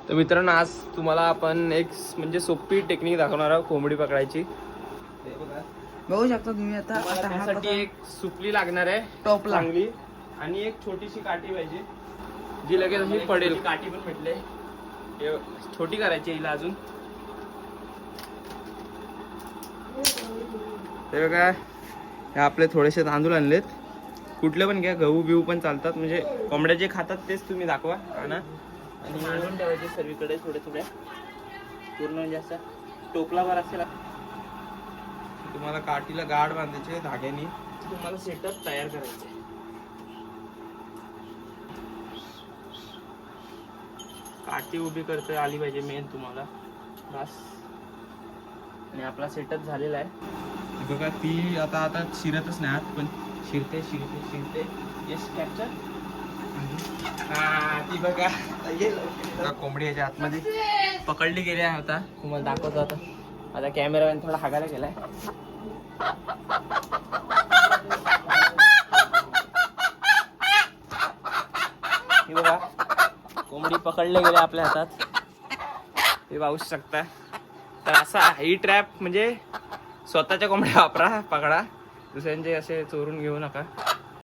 तर मित्रांनो आज तुम्हाला आपण एक म्हणजे सोपी टेक्निक दाखवणार आहोत कोंबडी पकडायची. बघू शकता तुम्ही आता त्यासाठी एक सुपली लागणार आहे टोपला चांगली आणि एक छोटीशी काठी पाहिजे जी लगेच अशी पडेल. काठी पण भेटले, छोटी करायची हिला अजून. ते बघा हे आपले थोडेसे तांदूळ आणलेत, कुठले पण घ्या, गहू बिहू पण चालतात, म्हणजे कोंबड्या जे खातात तेच तुम्ही दाखवा आणा. आणि मांडून ठेवायचे सर्वीकडे थोडे थोडे, पूर्ण म्हणजे असं टोपलाभर असेल. तुम्हाला काठीला गाठ बांधायचे धाग्याने, तुम्हाला सेटअप तयार करायचे. काठी उभी करता आली पाहिजे मेन तुम्हाला, बस. आणि आपला सेटअप झालेला आहे बघा. ती आता आता शिरतच नाही आत, पण शिरते शिरते शिरते. Yes capture. हा ती बघा कोंबडी याच्या आतमध्ये पकडली गेली आहे. आता तुम्हाला दाखवतो. आता कॅमेरामॅन थोडा हागायला गेलाय. हे बघा कोंबडी पकडले गेले आपल्या हातात, हे पाहू शकता. तर असा ही ट्रॅप म्हणजे स्वतःच्या कोंबड्या वापरा, पकडा, दुसऱ्यांचे असे चोरून घेऊ नका.